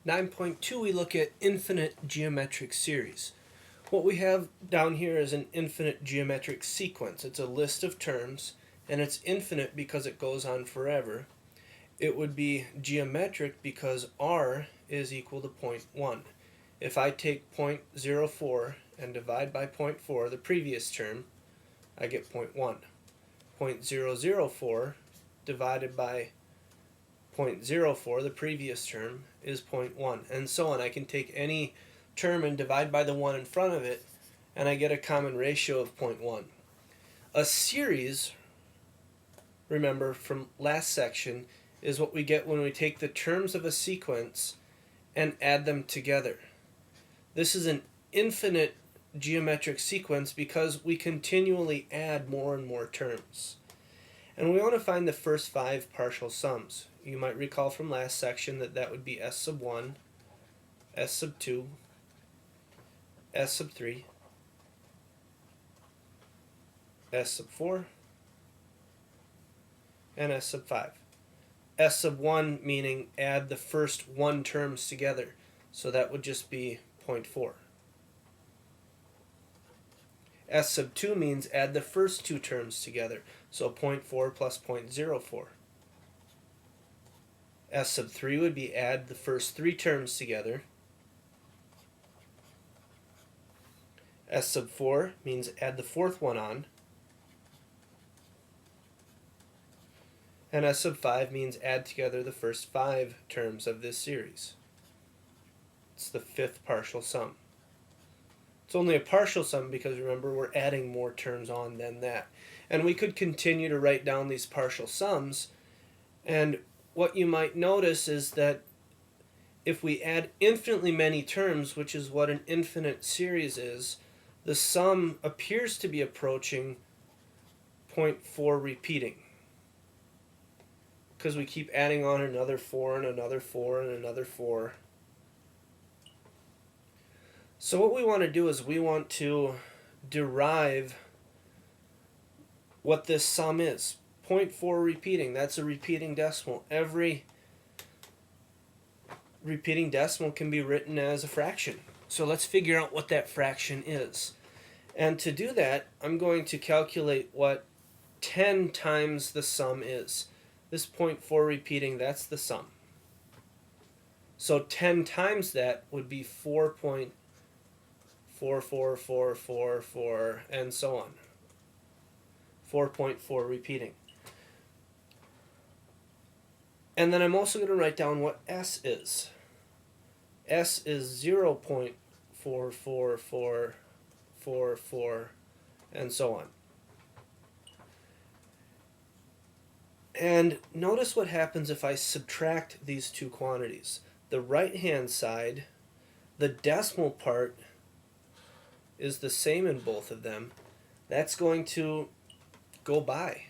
9.2 we look at infinite geometric series. What we have down here is an infinite geometric sequence. It's a list of terms, and it's infinite because it goes on forever. It would be geometric because r is equal to 0.1. If I take 0.04 and divide by 0.4, the previous term, I get 0.1. 0.004 divided by 0.04, the previous term, is 0.1, and so on. I can take any term and divide by the 1 in front of it, and I get a common ratio of 0.1. A series, remember from last section, is what we get when we take the terms of a sequence and add them together. This is an infinite geometric sequence because we continually add more and more terms. And we want to find the first 5 partial sums. You might recall from last section that would be s sub 1, s sub 2, s sub 3, s sub 4, and s sub 5. S sub 1 meaning add the first 1 terms together, so that would just be 0.4. S sub 2 means add the first 2 terms together, so 0.4 plus 0.04. S sub 3 would be add the first 3 terms together. S sub 4 means add the 4th one on. And S sub 5 means add together the first 5 terms of this series. It's the 5th partial sum. It's only a partial sum because remember we're adding more terms on than that. And we could continue to write down these partial sums, and what you might notice is that if we add infinitely many terms, which is what an infinite series is, the sum appears to be approaching 0.4 repeating, because we keep adding on another 4 and another 4 and another 4. So what we want to do is we want to derive what this sum is. 0.4 repeating, that's a repeating decimal. Every repeating decimal can be written as a fraction. So let's figure out what that fraction is. And to do that, I'm going to calculate what 10 times the sum is. This 0.4 repeating, that's the sum. So 10 times that would be 4.44444, and so on. 4.4 repeating. And then I'm also going to write down what S is. S is 0.44444, and so on. And notice what happens if I subtract these two quantities. The right-hand side, the decimal part, is the same in both of them. That's going to go by.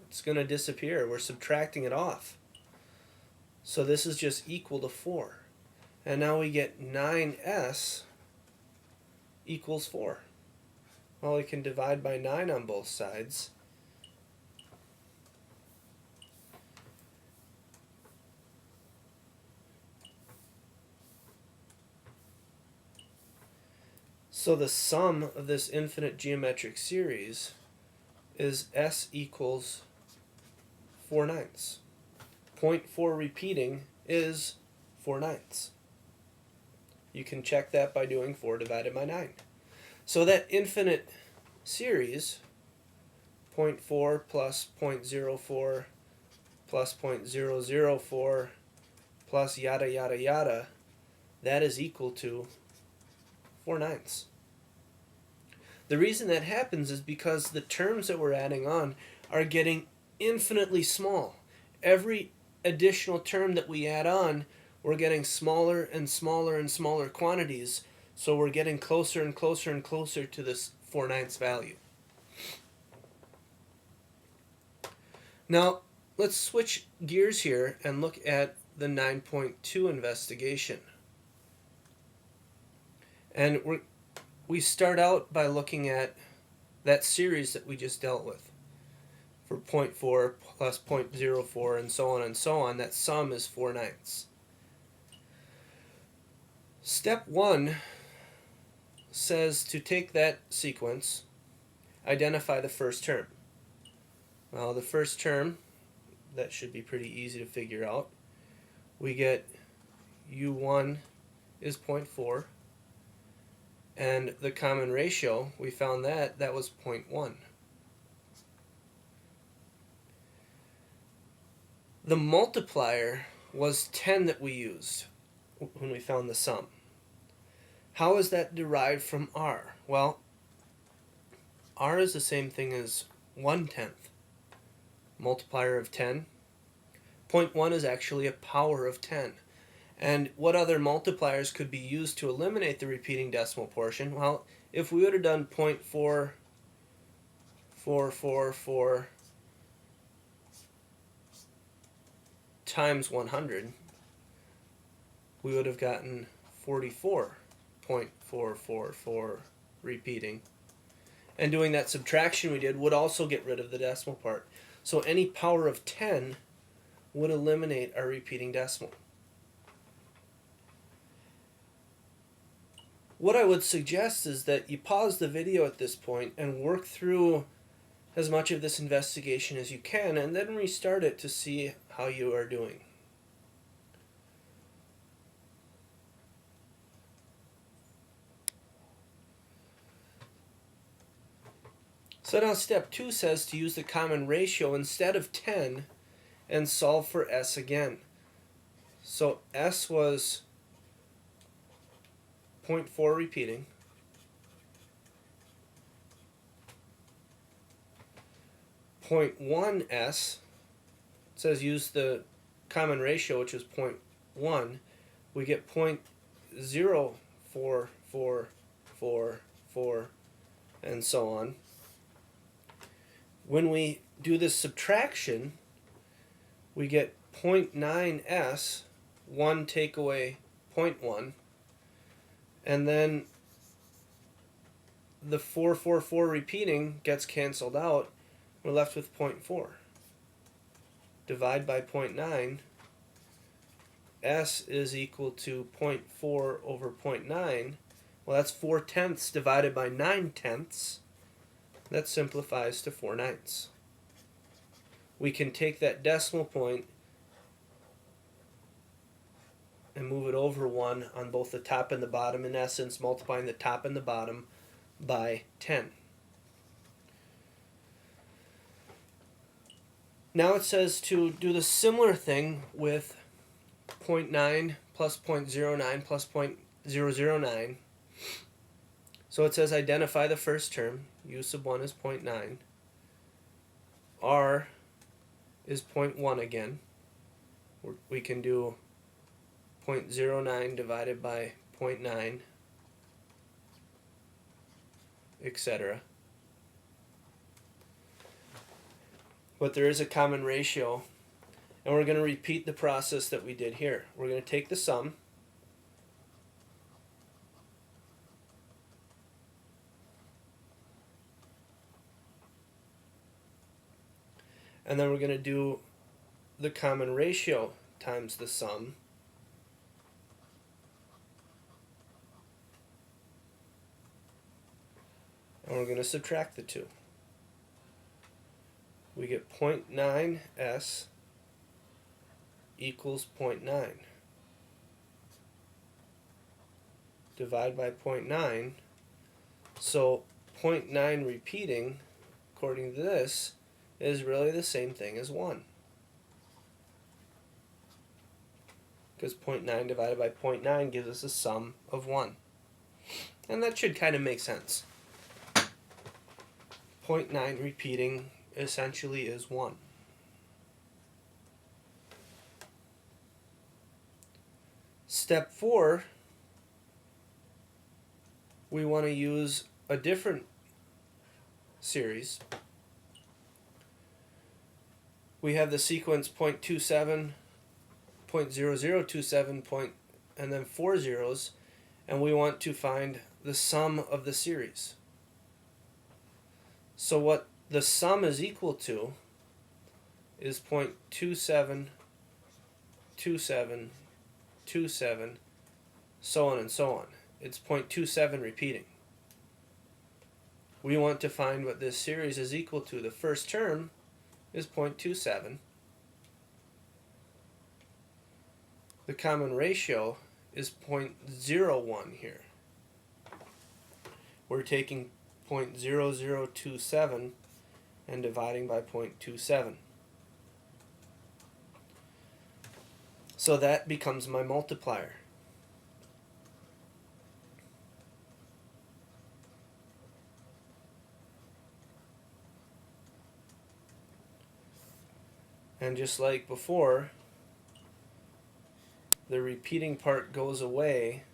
It's going to disappear. We're subtracting it off. So this is just equal to 4. And now we get 9s equals 4. Well, we can divide by 9 on both sides. So the sum of this infinite geometric series is s equals 4/9. 0.4 repeating is 4/9. You can check that by doing 4 divided by 9. So that infinite series, 0.4 plus 0.04 plus 0.004 plus yada yada yada, that is equal to 4/9. The reason that happens is because the terms that we're adding on are getting infinitely small. Every additional term that we add on, we're getting smaller and smaller and smaller quantities, so we're getting closer and closer and closer to this 4/9 value. Now, let's switch gears here and look at the 9.2 investigation. And we start out by looking at that series that we just dealt with. For 0.4 plus 0.04 and so on, that sum is 4/9. Step 1 says to take that sequence, identify the first term. Well, the first term, that should be pretty easy to figure out. We get u1 is 0.4, and the common ratio, we found that was 0.1. The multiplier was 10 that we used when we found the sum. How is that derived from r? Well, r is the same thing as 1/10. Multiplier of 10. 0.1 is actually a power of 10. And what other multipliers could be used to eliminate the repeating decimal portion? Well, if we would have done 0.4444 times 100, we would have gotten 44.444 repeating. And doing that subtraction we did would also get rid of the decimal part. So any power of 10 would eliminate our repeating decimal. What I would suggest is that you pause the video at this point and work through as much of this investigation as you can, and then restart it to see how you are doing. So now step 2 says to use the common ratio instead of 10 and solve for s again. So s was 0.4 repeating. 0.1 s says use the common ratio, which is 0.1. We get 0.044444 and so on. When we do this subtraction, we get 0.9s, 1 take away 0.1, and then the 444 repeating gets canceled out. We're left with 0.4. Divide by 0.9, s is equal to 0.4 over 0.9. Well, that's 4/10 divided by 9/10. That simplifies to 4/9. We can take that decimal point and move it over 1 on both the top and the bottom, in essence multiplying the top and the bottom by 10. Now it says to do the similar thing with 0.9 plus 0.09 plus 0.009. So it says identify the first term. U sub 1 is 0.9. R is 0.1 again. We can do 0.09 divided by 0.9, etc. But there is a common ratio, and we're going to repeat the process that we did here. We're going to take the sum, and then we're going to do the common ratio times the sum, and we're going to subtract the two. We get 0.9s equals 0.9. Divide by 0.9. So 0.9 repeating, according to this, is really the same thing as 1. Because 0.9 divided by 0.9 gives us a sum of 1. And that should kind of make sense. 0.9 repeating essentially is 1. Step 4, we want to use a different series. We have the sequence 0.27, 0.0027, and then 4 zeros, and we want to find the sum of the series. So what the sum is equal to is 0.272727 so on and so on. It's 0.27 repeating. We want to find what this series is equal to. The first term is 0.27. The common ratio is 0.01 here. We're taking 0.0027 and dividing by 0.27. So that becomes my multiplier. And just like before, the repeating part goes away.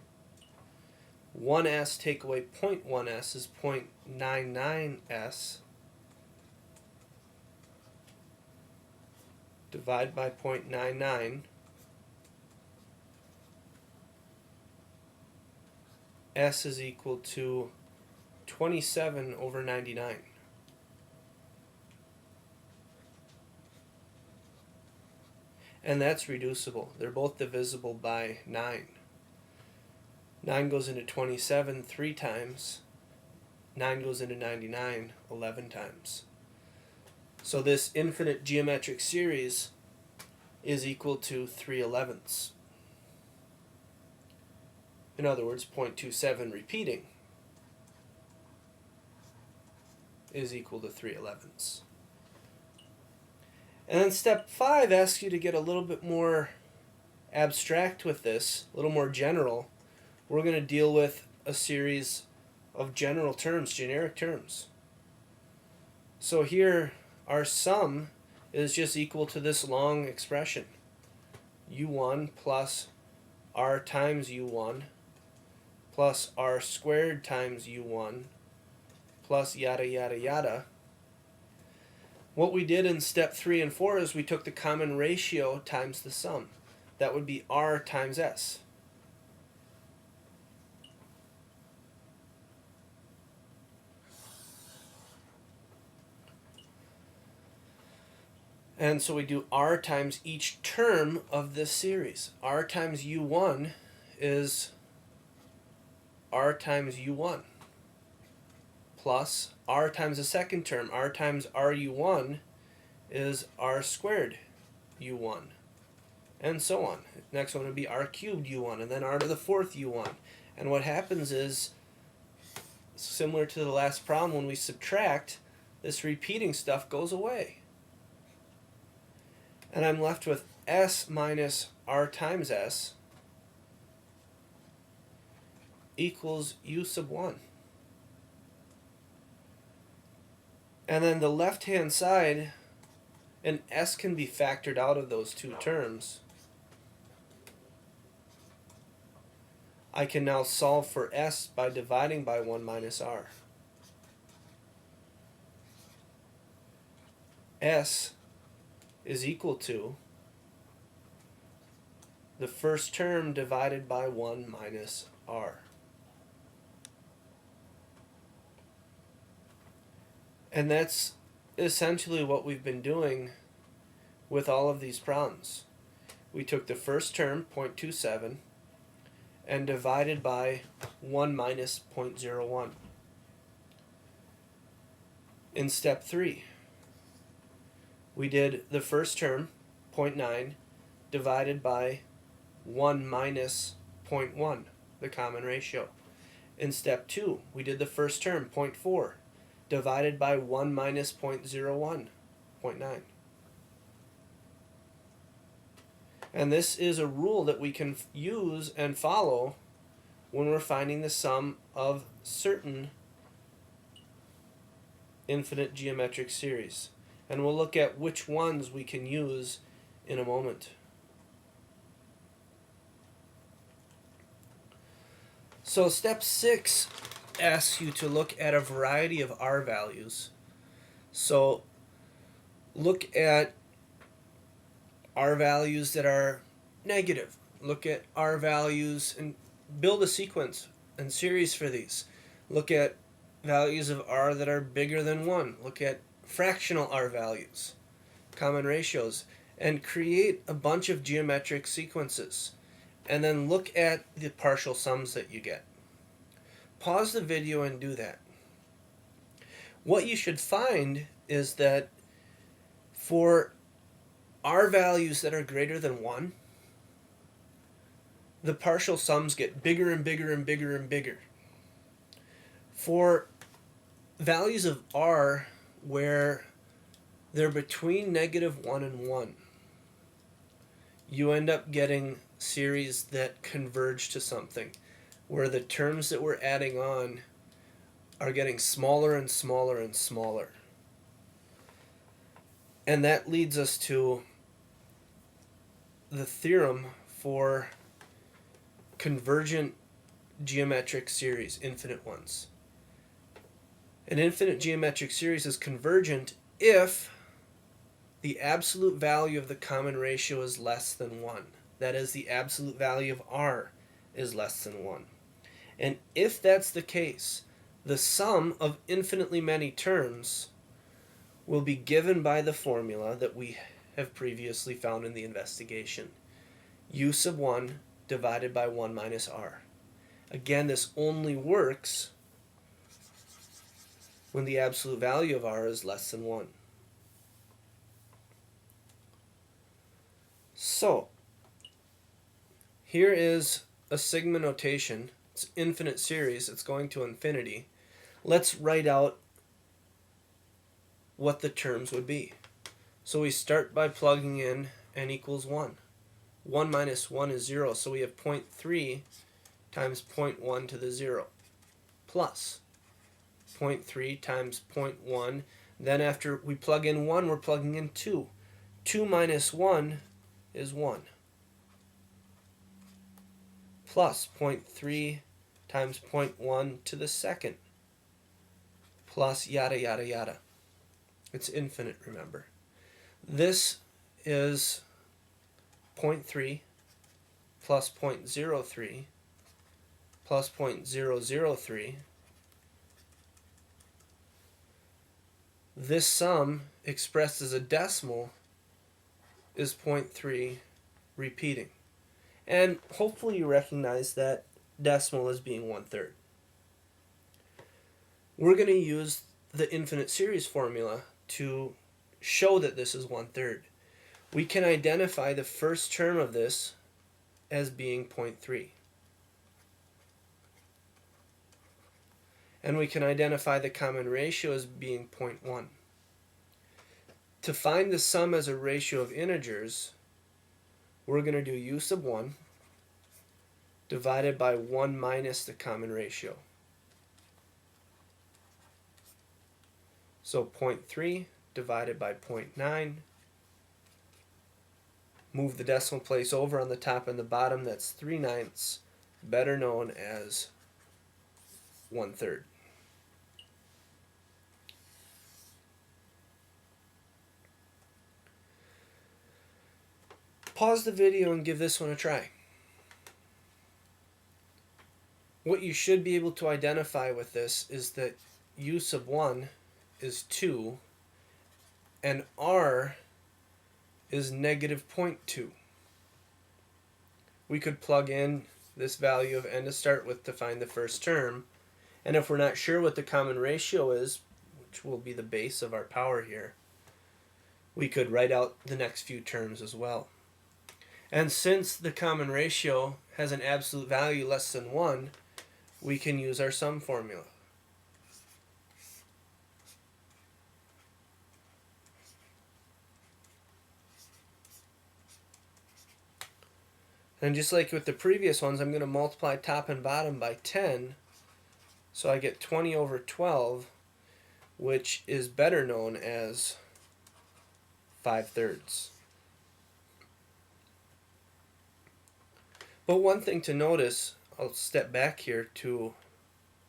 1s take away 0.1s is 0.99s. Divide by 0.99. S is equal to 27 over 99. And that's reducible. They're both divisible by 9. 9 goes into 27 3 times. 9 goes into 99 11 times. So this infinite geometric series is equal to 3/11. In other words, 0.27 repeating is equal to 3/11. And then step 5 asks you to get a little bit more abstract with this, a little more general. We're going to deal with a series of general terms, generic terms. So here, our sum is just equal to this long expression. u1 plus r times u1 plus r squared times u1 plus yada yada yada. What we did in step 3 and 4 is we took the common ratio times the sum. That would be r times s. And so we do r times each term of this series. R times u1 is r times u1 plus r times the second term. R times ru1 is r squared u1, and so on. Next one would be r cubed u1, and then r to the fourth u1. And what happens is, similar to the last problem, when we subtract, this repeating stuff goes away. And I'm left with s minus r times s equals u sub 1. And then the left-hand side, an s can be factored out of those two terms. I can now solve for s by dividing by 1 minus r. S is equal to the first term divided by 1 minus r. And that's essentially what we've been doing with all of these problems. We took the first term, 0.27, and divided by 1 minus 0.01. In step 3, we did the first term, 0.9, divided by 1 minus 0.1, the common ratio. In step 2, we did the first term, 0.4, divided by 1 minus 0.01, 0.9. And this is a rule that we can use and follow when we're finding the sum of certain infinite geometric series. And we'll look at which ones we can use in a moment. So step 6 asks you to look at a variety of r values. So look at r values that are negative. Look at r values and build a sequence and series for these. Look at values of r that are bigger than 1. Look at fractional r values, common ratios, and create a bunch of geometric sequences. and then look at the partial sums that you get. Pause the video and do that. What you should find is that for R values that are greater than 1, the partial sums get bigger and bigger and bigger and bigger. For values of R where they're between -1 and 1, you end up getting series that converge to something where the terms that we're adding on are getting smaller and smaller and smaller. And that leads us to the theorem for convergent geometric series, infinite ones. An infinite geometric series is convergent if the absolute value of the common ratio is less than 1. That is, the absolute value of R is less than 1. And if that's the case, the sum of infinitely many terms will be given by the formula that we have previously found in the investigation. U sub 1 divided by 1 minus R. Again, this only works when the absolute value of R is less than 1. So, here is a sigma notation. It's infinite series. It's going to infinity. Let's write out what the terms would be. So we start by plugging in n equals 1. 1 minus 1 is 0, so we have 0.3 times 0.1 to the 0 plus 0.3 times 0.1. Then after we plug in 1, we're plugging in 2. 2 minus 1 is 1 plus 0.3 times 0.1 to the second plus yada yada yada. It's infinite, remember. This is 0.3 plus 0.03 plus 0.003. This sum expressed as a decimal is 0.3 repeating. And hopefully you recognize that decimal as being 1/3. We're going to use the infinite series formula to show that this is 1/3. We can identify the first term of this as being 0.3. And we can identify the common ratio as being 0.1. To find the sum as a ratio of integers, we're going to do u sub 1 divided by 1 minus the common ratio. So 0.3 divided by 0.9. Move the decimal place over on the top and the bottom. That's 3/9, better known as 1/3. Pause the video and give this one a try. What you should be able to identify with this is that u sub 1 is 2 and R is -0.2. We could plug in this value of n to start with to find the first term, and if we're not sure what the common ratio is, which will be the base of our power here, we could write out the next few terms as well. And since the common ratio has an absolute value less than 1, we can use our sum formula. And just like with the previous ones, I'm going to multiply top and bottom by 10. So I get 20 over 12, which is better known as 5/3. But one thing to notice, I'll step back here to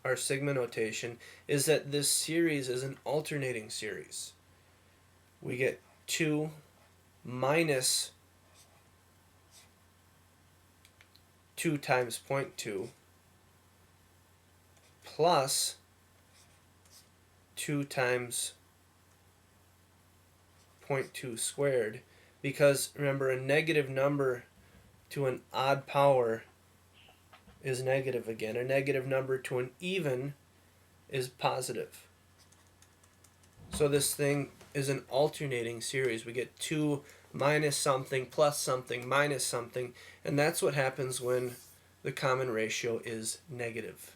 our sigma notation, is that this series is an alternating series. We get 2 minus 2 times 0.2 plus 2 times 0.2 squared, because remember, a negative number to an odd power is negative again. A negative number to an even is positive. So this thing is an alternating series. We get 2 minus something plus something minus something, and that's what happens when the common ratio is negative.